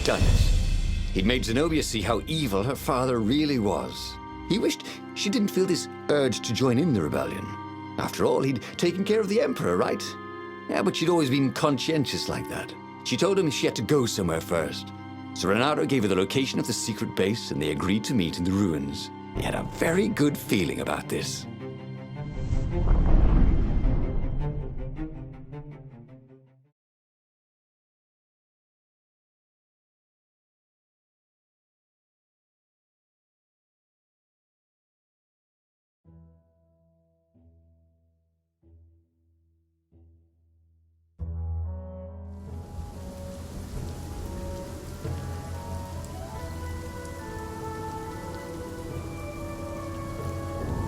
done it. He'd made Zenobia see how evil her father really was. He wished she didn't feel this urge to join in the rebellion. After all, he'd taken care of the Emperor, right? Yeah, but she'd always been conscientious like that. She told him she had to go somewhere first. So Renato gave her the location of the secret base, and they agreed to meet in the ruins. He had a very good feeling about this.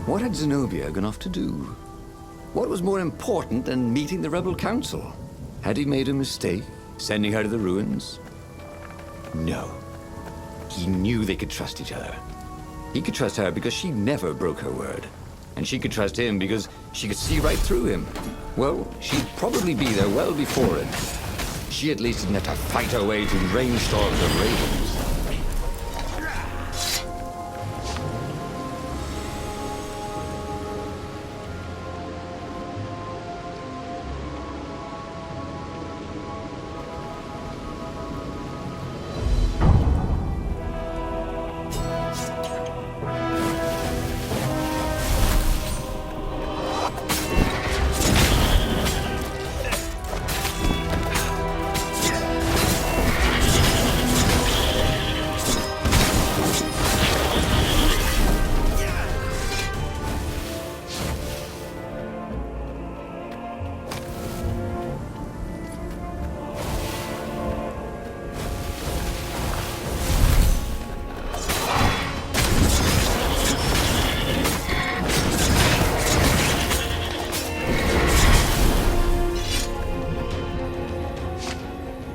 What had Zenobia gone off to do? What was more important than meeting the rebel council? Had he made a mistake, sending her to the ruins? No. He knew they could trust each other. He could trust her because she never broke her word. And she could trust him because she could see right through him. Well, she'd probably be there well before it. She at least didn't have to fight her way through rainstorms of ravens.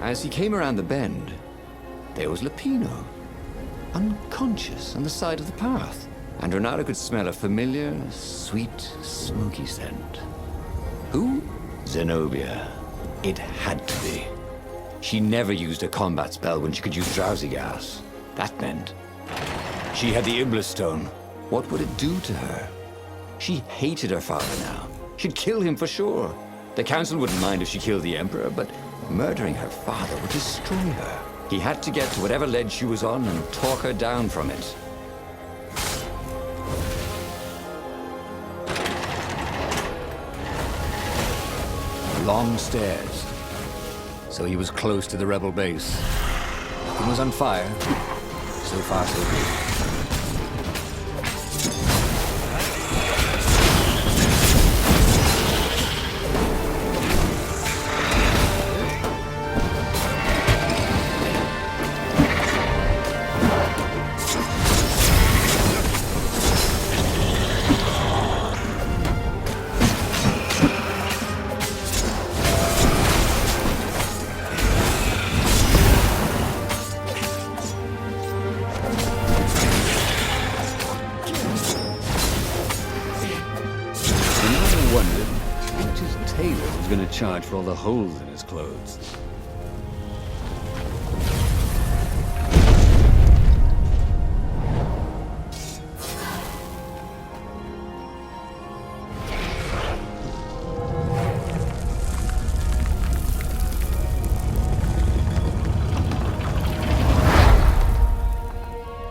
As he came around the bend, there was Lupino, unconscious on the side of the path. And Renato could smell a familiar, sweet, smoky scent. Who? Zenobia. It had to be. She never used a combat spell when she could use drowsy gas. That meant she had the Iblis Stone. What would it do to her? She hated her father now. She'd kill him for sure. The council wouldn't mind if she killed the Emperor, but murdering her father would destroy her. He had to get to whatever ledge she was on and talk her down from it. Long stairs. So he was close to the rebel base. Nothing was on fire. So far, so good. Charge for all the holes in his clothes.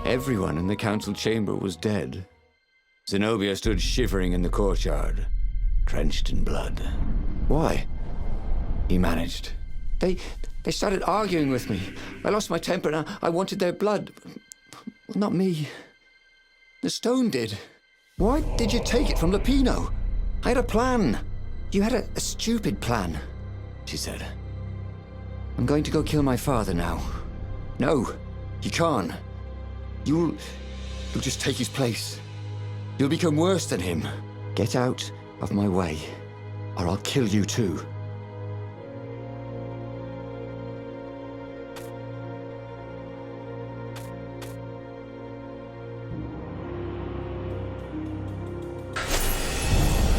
Everyone in the council chamber was dead. Zenobia stood shivering in the courtyard, drenched in blood. Why? He managed. They started arguing with me. I lost my temper and I wanted their blood. Well, not me. The stone did. Why did you take it from Lupino? I had a plan. You had a stupid plan, she said. I'm going to go kill my father now. No, you can't. You'll just take his place. You'll become worse than him. Get out of my way, or I'll kill you too.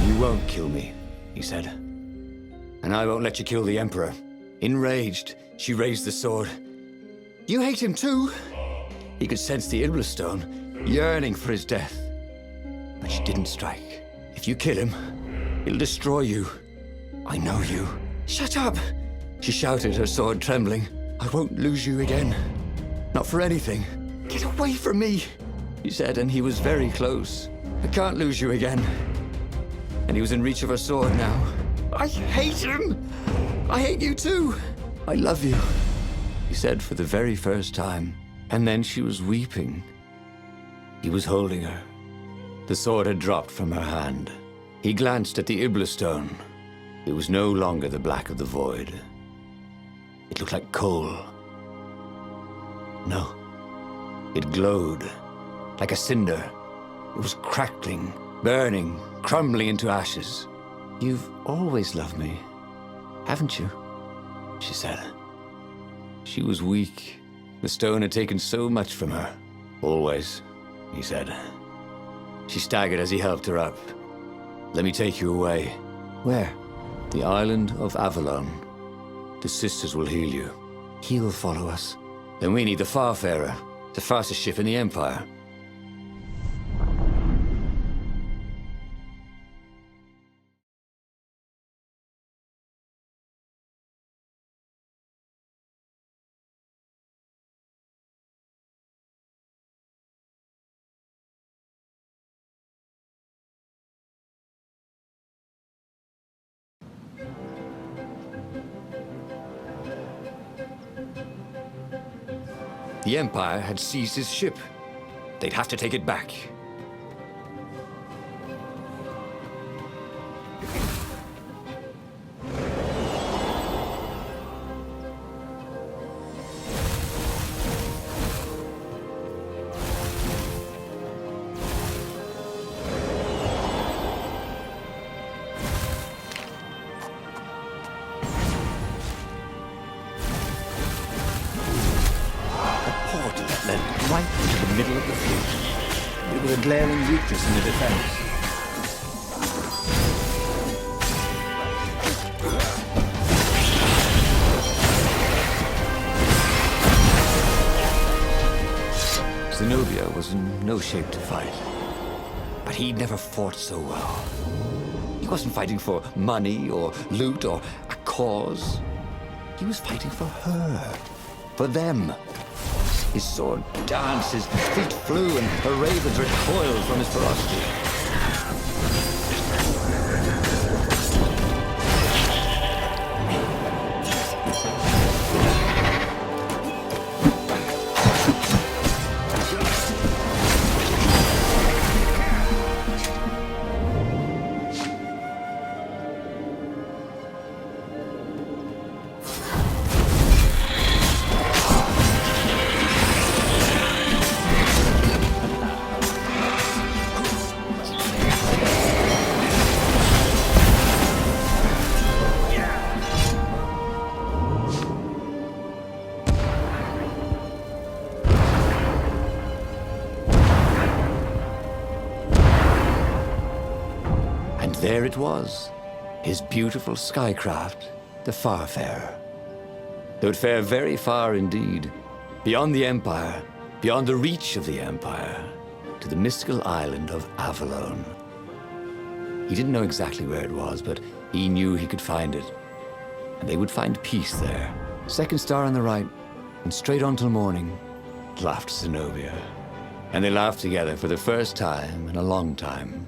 You won't kill me, he said. And I won't let you kill the Emperor. Enraged, she raised the sword. You hate him too? He could sense the Iblastone yearning for his death. But she didn't strike. If you kill him, he'll destroy you. I know you. Shut up! She shouted, her sword trembling. I won't lose you again. Not for anything. Get away from me, he said, and he was very close. I can't lose you again. And he was in reach of her sword now. I hate him! I hate you too! I love you, he said for the very first time. And then she was weeping. He was holding her. The sword had dropped from her hand. He glanced at the Iblastone. It was no longer the black of the void. It looked like coal. No. It glowed, like a cinder. It was crackling, burning, crumbling into ashes. You've always loved me, haven't you? She said. She was weak. The stone had taken so much from her. Always, he said. She staggered as he helped her up. Let me take you away. Where? The island of Avalon. The sisters will heal you. He'll follow us. Then we need the Farfarer, the fastest ship in the Empire. The Empire had seized his ship. They'd have to take it back. Right into the middle of the fleet. It was a glaring weakness in the defense. Zenobia was in no shape to fight. But he'd never fought so well. He wasn't fighting for money or loot or a cause. He was fighting for her. For them. His sword danced, his feet flew, and her ravens recoiled from his ferocity. There it was, his beautiful skycraft, the Farfarer. They would fare very far indeed, beyond the Empire, beyond the reach of the Empire, to the mystical island of Avalon. He didn't know exactly where it was, but he knew he could find it. And they would find peace there. Second star on the right, and straight on till morning, laughed Zenobia. And they laughed together for the first time in a long time.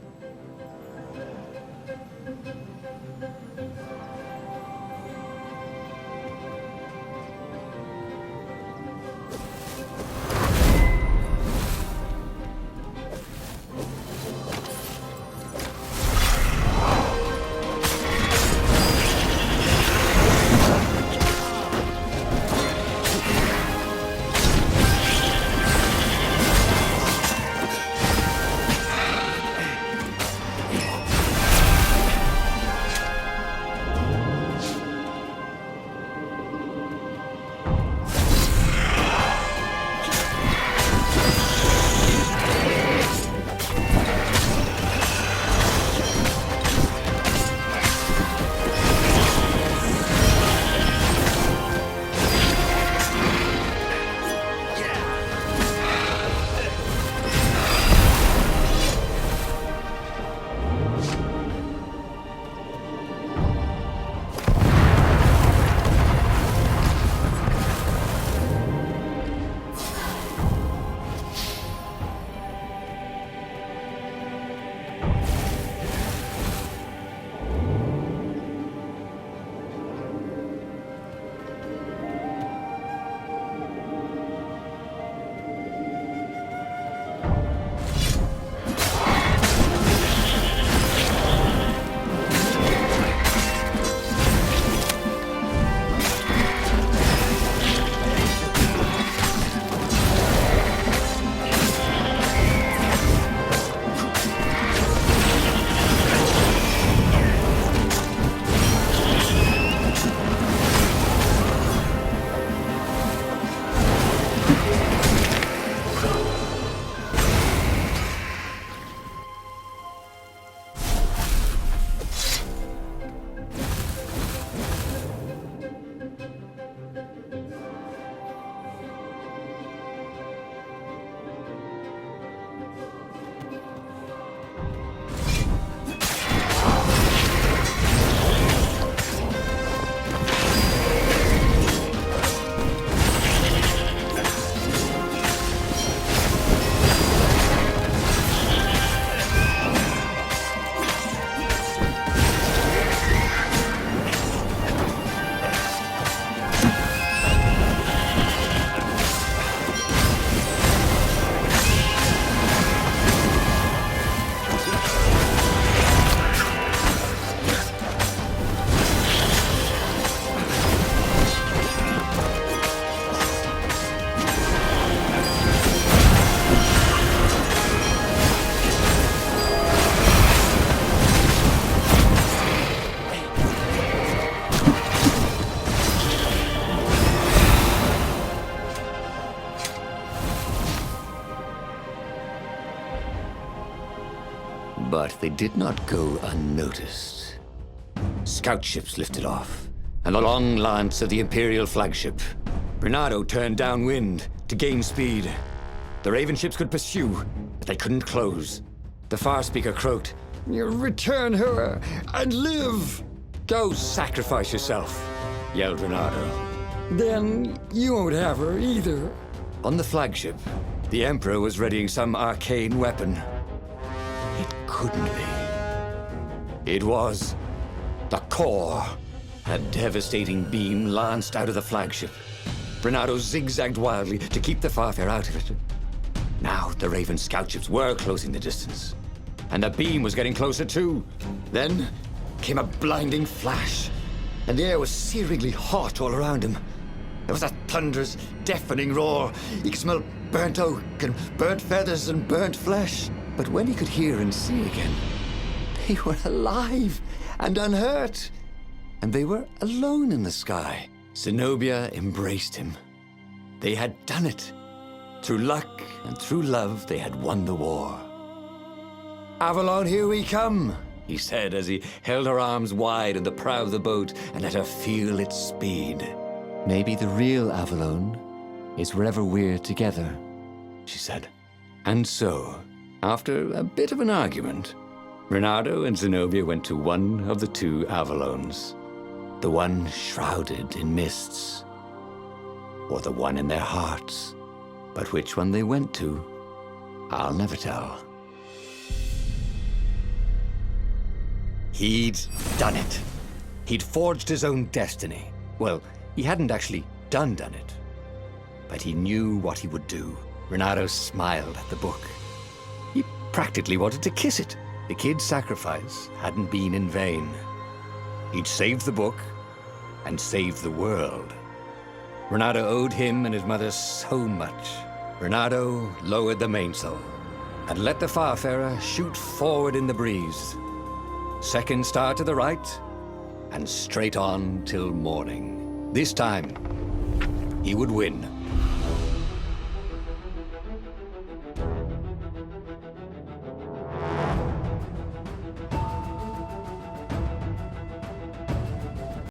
But they did not go unnoticed. Scout ships lifted off, and the long lance of the Imperial flagship. Bernardo turned downwind to gain speed. The Raven ships could pursue, but they couldn't close. The Farspeaker croaked, "Return her and live!" "Go sacrifice yourself," yelled Bernardo. "Then you won't have her either." On the flagship, the Emperor was readying some arcane weapon. It couldn't be. It was the core. A devastating beam lanced out of the flagship. Bernardo zigzagged wildly to keep the Farfair out of it. Now the Raven scout ships were closing the distance, and the beam was getting closer too. Then came a blinding flash, and the air was searingly hot all around him. There was a thunderous, deafening roar. He could smell burnt oak and burnt feathers and burnt flesh. But when he could hear and see again, they were alive and unhurt. And they were alone in the sky. Zenobia embraced him. They had done it. Through luck and through love, they had won the war. "Avalon, here we come," he said as he held her arms wide in the prow of the boat and let her feel its speed. "Maybe the real Avalon is wherever we're together," she said. And so, after a bit of an argument, Bernardo and Zenobia went to one of the two Avalons. The one shrouded in mists, or the one in their hearts. But which one they went to, I'll never tell. He'd done it. He'd forged his own destiny. Well, he hadn't actually done it, but he knew what he would do. Bernardo smiled at the book. He practically wanted to kiss it. The kid's sacrifice hadn't been in vain. He'd saved the book and saved the world. Bernardo owed him and his mother so much. Bernardo lowered the mainsail and let the Farfarer shoot forward in the breeze. Second star to the right, and straight on till morning. This time, he would win.